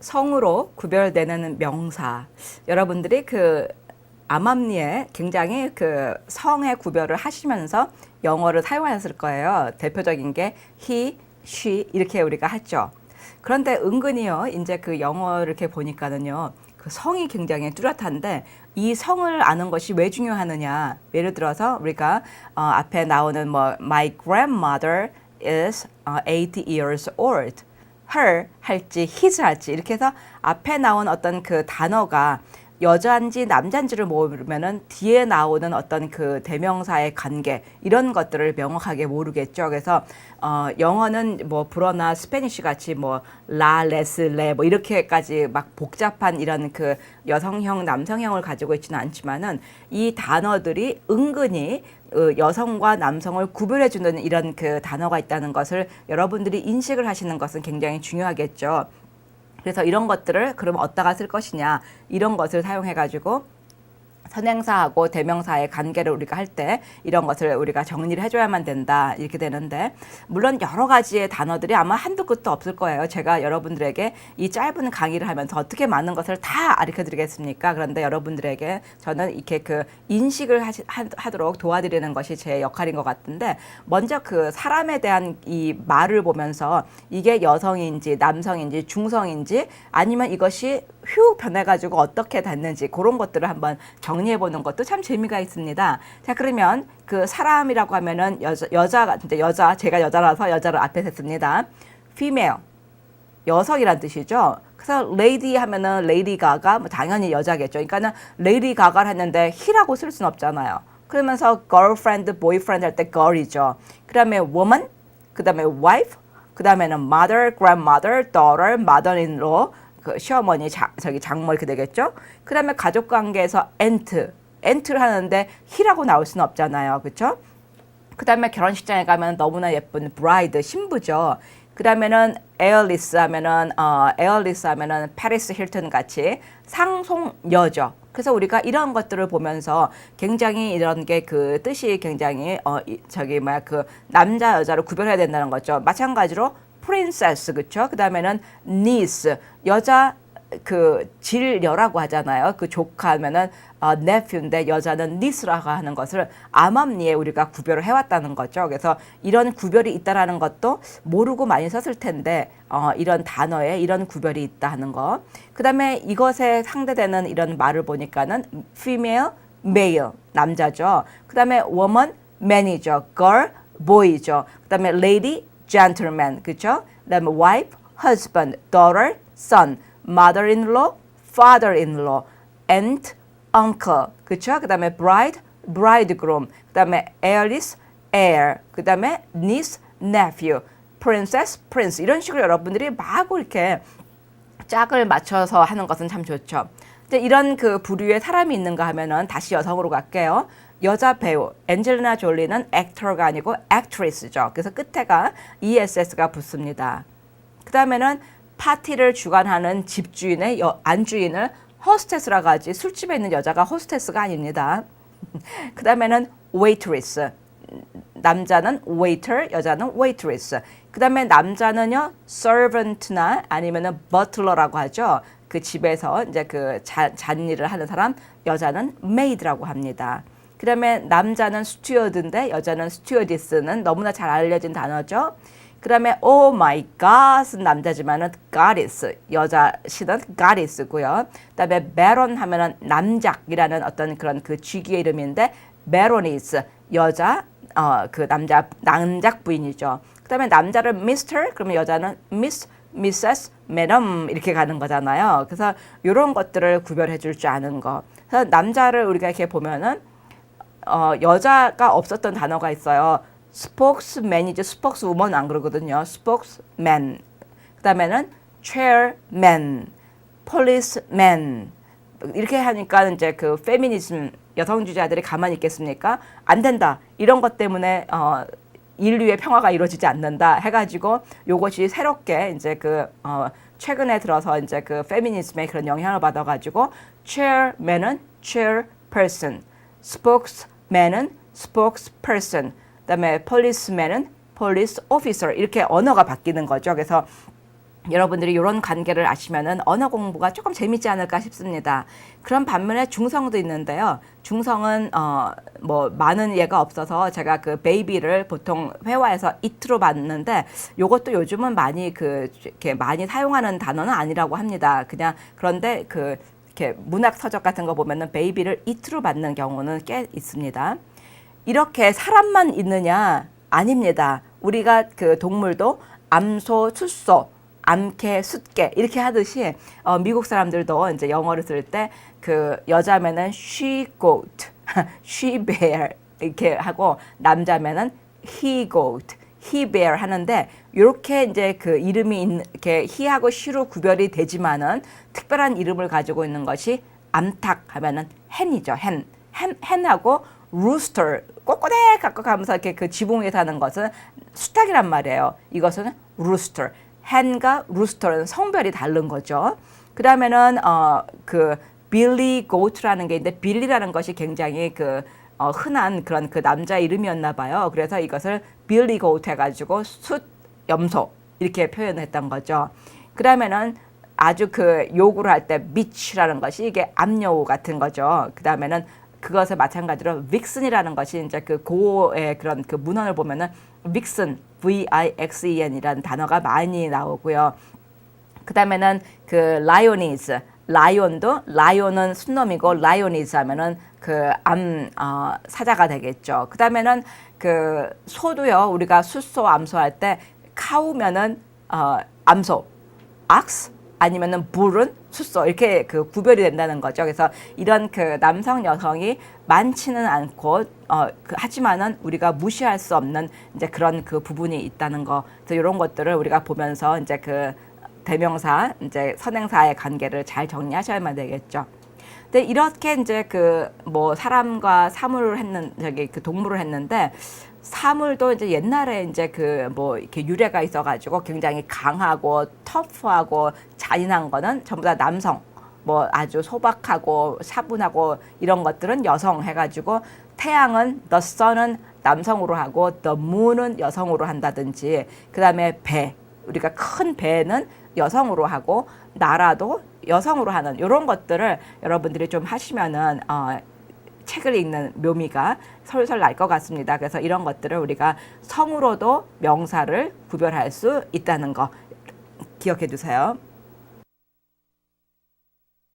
성으로 구별되는 명사. 여러분들이 그 암암리에 굉장히 그 성의 구별을 하시면서 영어를 사용하셨을 거예요. 대표적인 게 he, she 이렇게 우리가 하죠. 그런데 은근히요, 이제 그 영어를 이렇게 보니까는요, 그 성이 굉장히 뚜렷한데 이 성을 아는 것이 왜 중요하느냐. 예를 들어서 우리가 앞에 나오는 뭐 my grandmother is 80 years old. her 할지 his 할지 이렇게 해서 앞에 나온 어떤 그 단어가 여자인지 남자인지를 모르면은 뒤에 나오는 어떤 그 대명사의 관계 이런 것들을 명확하게 모르겠죠. 그래서 영어는 뭐 불어나 스페니쉬 같이 뭐 라, 레스, 레 뭐 이렇게까지 막 복잡한 이런 그 여성형, 남성형을 가지고 있지는 않지만은 이 단어들이 은근히 여성과 남성을 구별해주는 이런 그 단어가 있다는 것을 여러분들이 인식을 하시는 것은 굉장히 중요하겠죠. 그래서 이런 것들을 그럼 어디다가 쓸 것이냐 이런 것을 사용해 가지고 선행사하고 대명사의 관계를 우리가 할 때 이런 것을 우리가 정리를 해줘야만 된다 이렇게 되는데, 물론 여러 가지의 단어들이 아마 한두 끝도 없을 거예요. 제가 여러분들에게 이 짧은 강의를 하면서 어떻게 많은 것을 다 가르쳐 드리겠습니까? 그런데 여러분들에게 저는 이렇게 그 인식을 하도록 도와드리는 것이 제 역할인 것 같은데, 먼저 그 사람에 대한 이 말을 보면서 이게 여성인지 남성인지 중성인지 아니면 이것이 휙 변해가지고 어떻게 됐는지 그런 것들을 한번 정리해 보는 것도 참 재미가 있습니다. 자, 그러면 그 사람이라고 하면은 여자가 제가 여자라서 여자를 앞에 셌습니다. female 여성이란 뜻이죠. 그래서 lady 하면은 레이디 가가 뭐 당연히 여자겠죠. 그러니까는 레이디 가가를 했는데 he라고 쓸 수는 없잖아요. 그러면서 girlfriend, boyfriend 할 때 girl이죠. 그다음에 woman, 그다음에 wife, 그다음에는 mother, grandmother, daughter, mother-in-law. 그 시어머니, 장모 이렇게 되겠죠. 그 다음에 가족관계에서 aunt를 하는데 he라고 나올 수는 없잖아요. 그렇죠? 그 다음에 결혼식장에 가면 너무나 예쁜 bride, 신부죠. 그 다음에는 에어리스 하면은 페리스 힐튼 같이 상속녀죠. 그래서 우리가 이런 것들을 보면서 굉장히 이런 게 그 뜻이 굉장히 그 남자 여자를 구별해야 된다는 거죠. 마찬가지로 프린세스, 그쵸? 그 다음에는 니스, 여자 그 질녀라고 하잖아요. 그 조카면은 네퓨인데 여자는 니스라고 하는 것을 암암리에 우리가 구별을 해왔다는 거죠. 그래서 이런 구별이 있다라는 것도 모르고 많이 썼을 텐데 이런 단어에 이런 구별이 있다 하는 거. 그 다음에 이것에 상대되는 이런 말을 보니까는 female, male, 남자죠. 그 다음에 woman, man이죠. girl, boy죠. 그 다음에 lady, gentleman, 그렇죠? 그다음에 wife, husband, daughter, son, mother-in-law, father-in-law, aunt, uncle, 그렇죠? 그다음에 bride, bridegroom, 그다음에 heiress, heir, 그다음에 niece, nephew, princess, prince 이런 식으로 여러분들이 마구 이렇게 짝을 맞춰서 하는 것은 참 좋죠. 이제 이런 그 부류의 사람이 있는가 하면은 다시 여성으로 갈게요. 여자 배우 엔젤리나 졸리는 액터가 아니고 액트리스죠. 그래서 끝에가 ESS가 붙습니다. 그 다음에는 파티를 주관하는 집주인의 안주인을 호스테스라고 하지, 술집에 있는 여자가 호스테스가 아닙니다. 그 다음에는 waitress, 남자는 waiter, 여자는 waitress. 그 다음에 남자는요 servant나 아니면은 butler라고 하죠. 그 집에서 이제 그 잔일을 하는 사람, 여자는 maid라고 합니다. 그 다음에 남자는 스튜어드인데 여자는 스튜어디스는 너무나 잘 알려진 단어죠. 그 다음에 oh my god은 남자지만은 goddess, 여자시는 goddess고요. 그 다음에 baron 하면은 남작이라는 어떤 그런 그 쥐기의 이름인데 baroness, 여자, 그 남작 부인이죠. 그 다음에 남자를 Mr, 그러면 여자는 Miss, Mrs, Madam 이렇게 가는 거잖아요. 그래서 이런 것들을 구별해 줄 줄 아는 거. 그래서 남자를 우리가 이렇게 보면은 여자가 없었던 단어가 있어요. spokesman이지 spokeswoman 안 그러거든요. spokesman. 그 다음에는 chairman, policeman. 이렇게 하니까 이제 그 페미니즘 여성주의자들이 가만히 있겠습니까? 안 된다. 이런 것 때문에 인류의 평화가 이루어지지 않는다 해가지고 요것이 새롭게 이제 그 최근에 들어서 이제 그 페미니즘의 그런 영향을 받아가지고 chairman은 chairperson, spokesman은 spokesperson, 그다음에 policeman은 police officer 이렇게 언어가 바뀌는 거죠. 그래서 여러분들이 이런 관계를 아시면은 언어 공부가 조금 재밌지 않을까 싶습니다. 그런 반면에 중성도 있는데요. 중성은 뭐 많은 예가 없어서 제가 그 베이비를 보통 회화에서 it로 봤는데 요것도 요즘은 많이 이렇게 많이 사용하는 단어는 아니라고 합니다. 그냥 그런데 이렇게 문학 서적 같은 거 보면은 베이비를 it로 받는 경우는 꽤 있습니다. 이렇게 사람만 있느냐? 아닙니다. 우리가 그 동물도 암소, 숫소, 암개, 숫개 이렇게 하듯이 미국 사람들도 이제 영어를 쓸 때 그 여자면은 she goat, she bear 이렇게 하고 남자면은 he goat, he bear 하는데 이렇게 이제 그 이름이 이렇게 he하고 she로 구별이 되지만은 특별한 이름을 가지고 있는 것이 암탉 하면은 hen이죠. hen하고 rooster 꼬꼬대 갖고 가면서 이렇게 그 지붕 위에 사는 것은 수탉이란 말이에요. 이것은 rooster. hen과 rooster는 성별이 다른 거죠. 그러면은 그 빌리 고트라는 게 있는데 빌리라는 것이 굉장히 흔한 그런 그 남자 이름이었나 봐요. 그래서 이것을 빌리 고트 해가지고 숫 염소 이렇게 표현했던 거죠. 그러면은 아주 그 요구를 할 때 bitch라는 것이 이게 암여우 같은 거죠. 그 다음에는 그것을 마찬가지로 빅슨이라는 것이 이제 그 고의 그런 그 문헌을 보면은 빅슨, V-I-X-E-N이라는 단어가 많이 나오고요. 그 다음에는 그 라이오니즈, 라이온도 라이온은 순놈이고 라이오니즈 하면은 사자가 되겠죠. 그 다음에는 그 소도요. 우리가 숫소, 암소 할 때 카우면은 암소, 악스 아니면은 불은 숫소 이렇게 그 구별이 된다는 거죠. 그래서 이런 그 남성 여성이 많지는 않고 하지만은 우리가 무시할 수 없는 이제 그런 그 부분이 있다는 거. 그래서 이런 것들을 우리가 보면서 이제 그 대명사 이제 선행사의 관계를 잘 정리하셔야만 되겠죠. 근데 이렇게 이제 그 뭐 사람과 사물을 그 동물을 했는데 사물도 이제 옛날에 이제 그 뭐 이렇게 유래가 있어가지고 굉장히 강하고 터프하고 잔인한 거는 전부 다 남성, 뭐 아주 소박하고 차분하고 이런 것들은 여성 해가지고 태양은 the sun은 남성으로 하고 the moon은 여성으로 한다든지 그 다음에 배, 우리가 큰 배는 여성으로 하고 나라도 여성으로 하는 이런 것들을 여러분들이 좀 하시면은 책을 읽는 묘미가 솔솔 날 것 같습니다. 그래서 이런 것들을 우리가 성으로도 명사를 구별할 수 있다는 거 기억해 두세요.